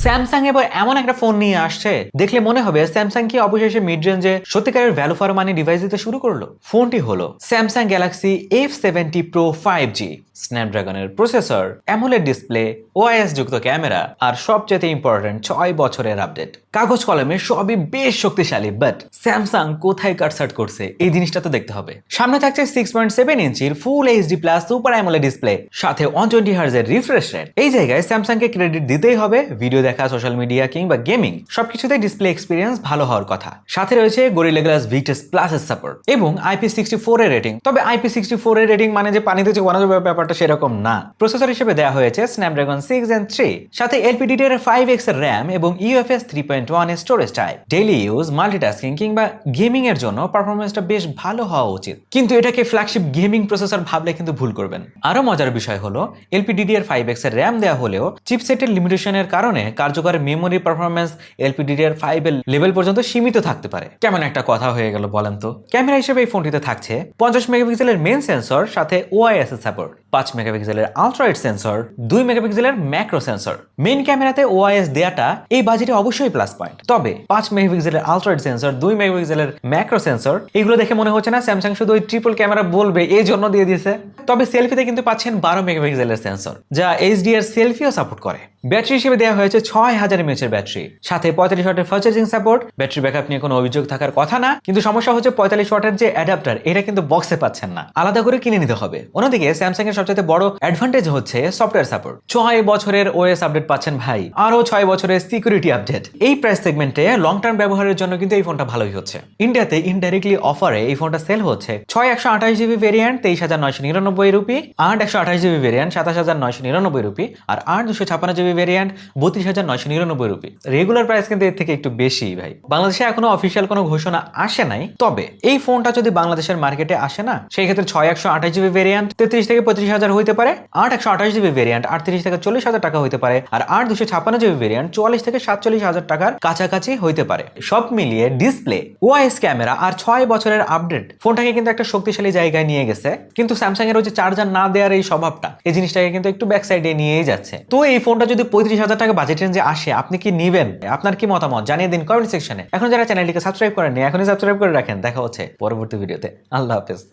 Samsung এবার এমন একটা ফোন নিয়ে আসছে দেখলে মনে হবে স্যামসাং কি অবশেষে মিড রেঞ্জে সত্যিকারের ভ্যালু ফর মানি ডিভাইস দিতে শুরু করলো। ফোনটি হলো Samsung Galaxy F70 Pro 5G, স্ন্যাপড্রাগনের প্রসেসর, অ্যামোলেড ডিসপ্লে, ওআইএস যুক্ত ক্যামেরা আর সবচেয়ে ইম্পর্টেন্ট 6 বছরের আপডেট। কাগজ কলমে সবই বেশ শক্তিশালী, বাট স্যামসাং কোথায় কাটসাট করছে এই জিনিসটা তো দেখতে হবে। সামনে থাকছে 6.7 ইঞ্চির full HD plus super AMOLED display, সাথে 120 হার্জের রিফ্রেশ রেট। এই জায়গায় স্যামসাংকে ক্রেডিট দিতেই হবে, ভিডিও দেখা, সোশ্যাল মিডিয়া কিংবা গেমিং সবকিছুতে ডিসপ্লে এক্সপিরিয়েন্স ভালো হওয়ার কথা। সাথে রয়েছে গরিলা গ্লাস ভিটাস প্লাসের সাপোর্ট এবং IP64 এর রেটিং। তবে IP64 এর রেটিং মানে যে পানিতে চোবানো যাবে ব্যাপারটা সেরকম না। প্রসেসর হিসেবে দেওয়া হয়েছে স্ন্যাপড্রাগন 6 Gen 3, সাথে LPDDR5X এর RAM এবং UFS 3.1 এর storage type. Daily use, multitasking কিংবা গেমিং এর জন্য পারফরম্যান্সটা বেশ ভালো হওয়া উচিত, কিন্তু এটাকে ফ্ল্যাগশিপ গেমিং প্রসেসর ভাবলে কিন্তু ভুল করবেন। আরো মজার বিষয় হলো LPDDR5X এর RAM দেওয়া হলেও চিপসেটের লিমিটেশনের কারণে কার্যকর মেমোরি পারফরম্যান্স LPDDR5 এর লেভেল পর্যন্ত সীমিত থাকতে পারে। কেমন একটা কথা হয়ে গেল বলেন তো। ক্যামেরা হিসেবে এই ফোনটিতে থাকছে 50 মেগাপিক্সেলের মেইন সেন্সর, সাথে ওআইএস এর সাপোর্ট, 5 মেগাপিক্সেলের আলট্রা ওয়াইড সেন্সর, 2 মেগাপিক্সেলের ম্যাক্রো সেন্সর। মেইন ক্যামেরাতে ওআইএস দেয়াটা এই বাজেটে অবশ্যই প্লাস পয়েন্ট। তবে 5 মেগাপিক্সেলের আলট্রা ওয়াইড সেন্সর, 2 মেগাপিক্সেলের ম্যাক্রো সেন্সর, এগুলো দেখে মনে হচ্ছে না স্যামসাং শুধু ওই ট্রিপল ক্যামেরা বলবে এই জন্য দিয়ে দিয়েছে। তবে সেলফিতে কিন্তু পাচ্ছেন 12 মেগাপিক্সেলের সেন্সর, যা HDR সেলফিও সাপোর্ট করে। ব্যাটারি হিসেবে দেওয়া হয়েছে 6000 mAh এর ব্যাটারি, সাথে 45 ওয়াটের fast charging support. Battery backup নিয়ে কোনো অভিযোগ থাকার কথা না, কিন্তু সমস্যা হচ্ছে 45 ওয়াটের যে অ্যাডাপ্টার এটা কিন্তু বক্সে পাচ্ছেন না, আলাদা করে কিনে নিতে হবে। অন্যদিকে স্যামসাং এর সবচেয়ে বড় অ্যাডভান্টেজ হচ্ছে সফটওয়্যার সাপোর্ট। 6 বছরের ওএস আপডেট পাচ্ছেন ভাই, আরো 6 বছরের সিকিউরিটি আপডেট। এই প্রাইস সেগমেন্টে লং টার্ম ব্যবহারের জন্য কিন্তু এই ফোনটা ভালোই হচ্ছে। ইন্ডিয়াতে ইনডাইরেক্টলি অফারে এই ফোনটা সেল হচ্ছে 6128GB variant 23999 rupees, 8128GB variant 27999 rupees, আর 8256GB variant 32999 rupees. Regular price কিন্তু এর থেকে একটু বেশি ভাই। বাংলাদেশে এখনো অফিসিয়াল কোনো ঘোষণা আসে নাই, তবে এই ফোনটা যদি বাংলাদেশের মার্কেটে আসে না, সেই ক্ষেত্রে 6128GB ভেরিয়েন্ট 33 থেকে 35,000 হইতে পারে, 8128GB ভেরিয়েন্ট 38 থেকে 40,000 টাকা হইতে পারে, আর 8256GB ভেরিয়েন্ট 44 থেকে 47,000 টাকার কাছাকাছি হইতে পারে। সব মিলিয়ে ডিসপ্লে, ওআইএস, ক্যামেরা আর 6 বছরের আপডেট ফোনটাকে কিন্তু একটা শক্তিশালী জায়গায় নিয়ে গেছে। কিন্তু স্যামসাং এর ওই যে চার্জার না দেওয়ার এই স্বভাবটা, এই জিনিসটাকে কিন্তু একটু ব্যাক সাইডে নিয়েই যাচ্ছে। তো এই ফোনটা যদি 35,000 টাকা বাজেট রেঞ্জে আসে, আপনি কি নিবেন? আপনার কি মতামত জানিয়ে দিন কমেন্ট সেকশনে। এখন যারা চ্যানেলটিকে সাবস্ক্রাইব করেননি, এখনই সাবস্ক্রাইব করে রাখেন। দেখা হচ্ছে পরবর্তী ভিডিওতে। আল্লাহ হাফেজ।